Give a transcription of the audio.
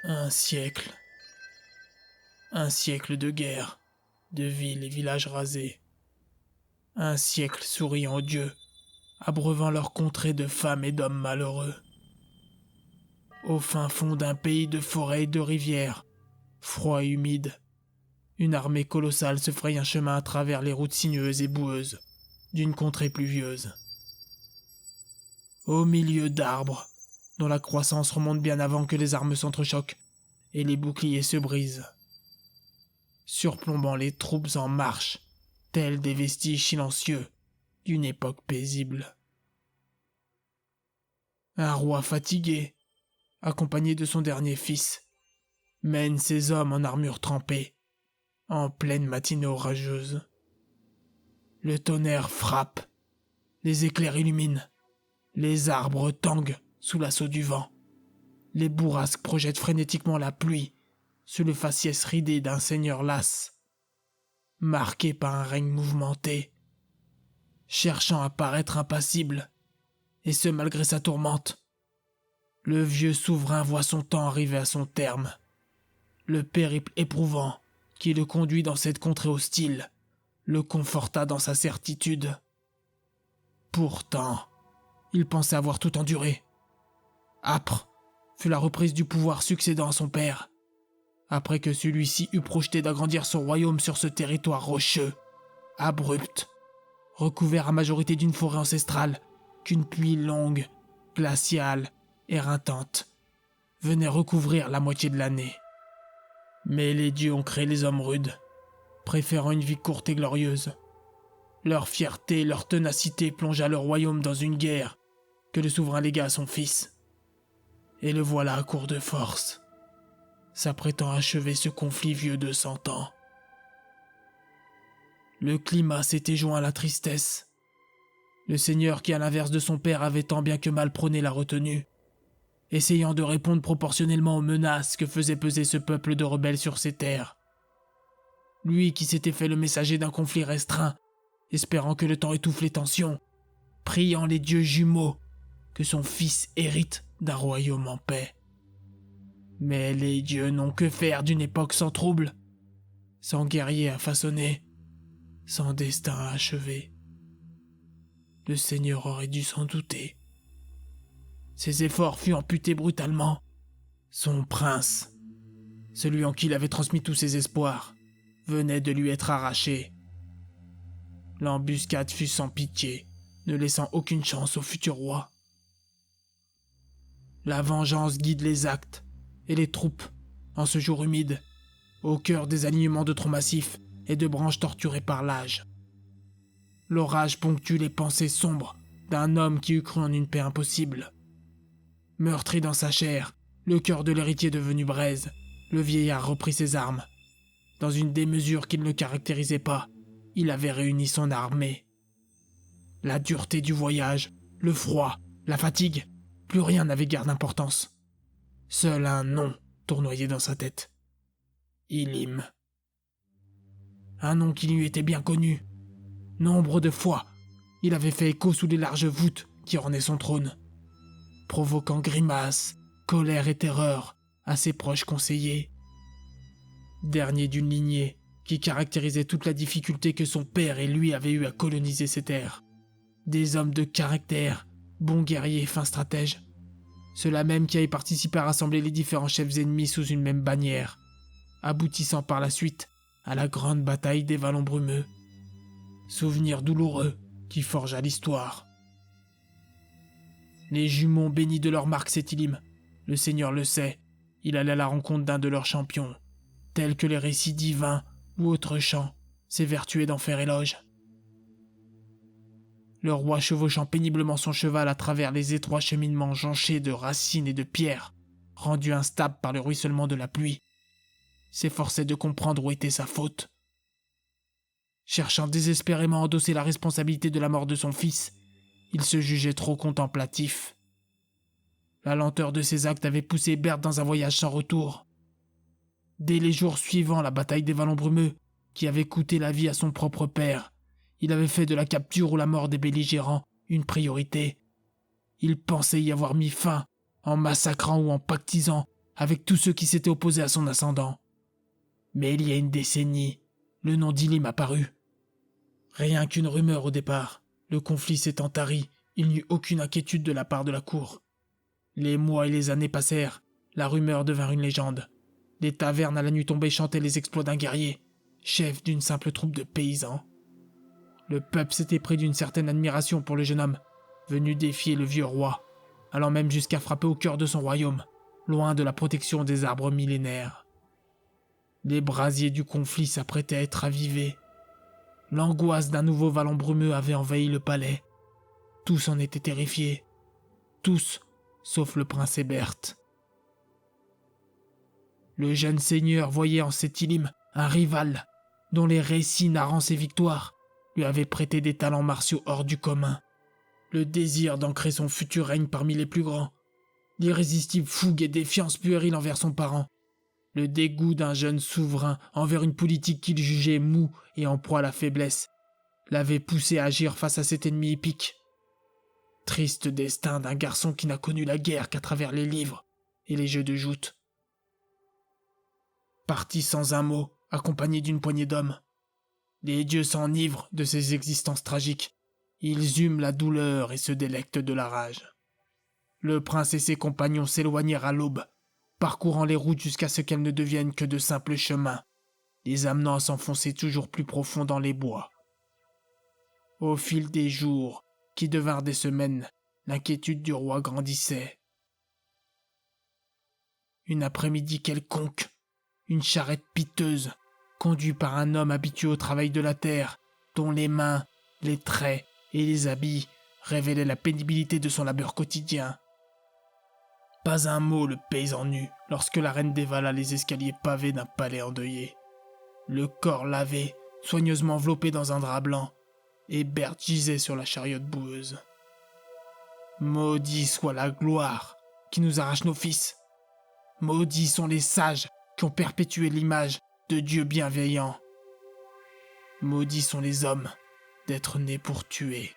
Un siècle. Un siècle de guerre, de villes et villages rasés. Un siècle souriant aux dieux, abreuvant leurs contrées de femmes et d'hommes malheureux. Au fin fond d'un pays de forêts et de rivières, froid et humide, une armée colossale se fraye un chemin à travers les routes sinueuses et boueuses d'une contrée pluvieuse. Au milieu d'arbres, dont la croissance remonte bien avant que les armes s'entrechoquent et les boucliers se brisent, surplombant les troupes en marche, tels des vestiges silencieux d'une époque paisible. Un roi fatigué, accompagné de son dernier fils, mène ses hommes en armure trempée, en pleine matinée orageuse. Le tonnerre frappe, les éclairs illuminent, les arbres tanguent sous l'assaut du vent, les bourrasques projettent frénétiquement la pluie sous le faciès ridé d'un seigneur las, marqué par un règne mouvementé, cherchant à paraître impassible, et ce malgré sa tourmente. Le vieux souverain voit son temps arriver à son terme, le périple éprouvant qui le conduit dans cette contrée hostile le conforta dans sa certitude. Pourtant, il pensait avoir tout enduré. Âpre fut la reprise du pouvoir succédant à son père, après que celui-ci eut projeté d'agrandir son royaume sur ce territoire rocheux, abrupt, recouvert à majorité d'une forêt ancestrale qu'une pluie longue, glaciale, éreintante, venait recouvrir la moitié de l'année. Mais les dieux ont créé les hommes rudes, préférant une vie courte et glorieuse. Leur fierté et leur ténacité plongea le royaume dans une guerre que le souverain légua à son fils. Et le voilà à court de force, s'apprêtant à achever ce conflit vieux de 100 ans. Le climat s'était joint à la tristesse. Le seigneur qui, à l'inverse de son père, avait tant bien que mal prôné la retenue, essayant de répondre proportionnellement aux menaces que faisait peser ce peuple de rebelles sur ses terres. Lui qui s'était fait le messager d'un conflit restreint, espérant que le temps étouffe les tensions, priant les dieux jumeaux que son fils hérite d'un royaume en paix. Mais les dieux n'ont que faire d'une époque sans trouble, sans guerrier à façonner, sans destin à achever. Le Seigneur aurait dû s'en douter. Ses efforts furent amputés brutalement. Son prince, celui en qui il avait transmis tous ses espoirs, venait de lui être arraché. L'embuscade fut sans pitié, ne laissant aucune chance au futur roi. La vengeance guide les actes, et les troupes, en ce jour humide, au cœur des alignements de troncs massifs et de branches torturées par l'âge. L'orage ponctue les pensées sombres d'un homme qui eût cru en une paix impossible. Meurtri dans sa chair, le cœur de l'héritier devenu braise, le vieillard reprit ses armes. Dans une démesure qui ne le caractérisait pas, il avait réuni son armée. La dureté du voyage, le froid, la fatigue, plus rien n'avait guère d'importance. Seul un nom tournoyait dans sa tête. Ilim. Un nom qui lui était bien connu. Nombre de fois, il avait fait écho sous les larges voûtes qui ornaient son trône, provoquant grimaces, colère et terreur à ses proches conseillers. Dernier d'une lignée qui caractérisait toute la difficulté que son père et lui avaient eu à coloniser ces terres. Des hommes de caractère, bons guerriers et fins stratèges. Ceux-là même qui avaient participé à rassembler les différents chefs ennemis sous une même bannière, aboutissant par la suite à la grande bataille des Vallons Brumeux. Souvenir douloureux qui forgea l'histoire. Les jumeaux bénis de leur marque Sétilim, le Seigneur le sait, il allait à la rencontre d'un de leurs champions, tels que les récits divins ou autres chants s'évertuaient d'en faire éloge. Le roi chevauchant péniblement son cheval à travers les étroits cheminements jonchés de racines et de pierres, rendus instables par le ruissellement de la pluie, s'efforçait de comprendre où était sa faute. Cherchant désespérément à endosser la responsabilité de la mort de son fils, il se jugeait trop contemplatif. La lenteur de ses actes avait poussé Berthe dans un voyage sans retour. Dès les jours suivant la bataille des Vallons Brumeux, qui avait coûté la vie à son propre père, il avait fait de la capture ou la mort des belligérants une priorité. Il pensait y avoir mis fin, en massacrant ou en pactisant avec tous ceux qui s'étaient opposés à son ascendant. Mais il y a une décennie, le nom d'Ilim apparut. Rien qu'une rumeur au départ, le conflit s'étant tari, il n'y eut aucune inquiétude de la part de la cour. Les mois et les années passèrent, la rumeur devint une légende. Les tavernes à la nuit tombée chantaient les exploits d'un guerrier, chef d'une simple troupe de paysans. Le peuple s'était pris d'une certaine admiration pour le jeune homme, venu défier le vieux roi, allant même jusqu'à frapper au cœur de son royaume, loin de la protection des arbres millénaires. Les brasiers du conflit s'apprêtaient à être avivés. L'angoisse d'un nouveau vallon brumeux avait envahi le palais. Tous en étaient terrifiés. Tous, sauf le prince Hébert. Le jeune seigneur voyait en cet Ilim un rival, dont les récits narrant ses victoires lui avaient prêté des talents martiaux hors du commun. Le désir d'ancrer son futur règne parmi les plus grands. L'irrésistible fougue et défiance puérile envers son parent. Le dégoût d'un jeune souverain envers une politique qu'il jugeait mou et en proie à la faiblesse l'avait poussé à agir face à cet ennemi épique. Triste destin d'un garçon qui n'a connu la guerre qu'à travers les livres et les jeux de joute. Parti sans un mot, accompagné d'une poignée d'hommes. Les dieux s'enivrent de ces existences tragiques. Ils hument la douleur et se délectent de la rage. Le prince et ses compagnons s'éloignèrent à l'aube, parcourant les routes jusqu'à ce qu'elles ne deviennent que de simples chemins, les amenant à s'enfoncer toujours plus profond dans les bois. Au fil des jours, qui devinrent des semaines, l'inquiétude du roi grandissait. Une après-midi quelconque, une charrette piteuse, conduite par un homme habitué au travail de la terre, dont les mains, les traits et les habits révélaient la pénibilité de son labeur quotidien. Pas un mot le paysan nu lorsque la reine dévala les escaliers pavés d'un palais endeuillé. Le corps lavé, soigneusement enveloppé dans un drap blanc, Hébert gisait sur la chariote boueuse. Maudit soit la gloire qui nous arrache nos fils. Maudits sont les sages qui ont perpétué l'image de Dieu bienveillant. Maudits sont les hommes d'être nés pour tuer.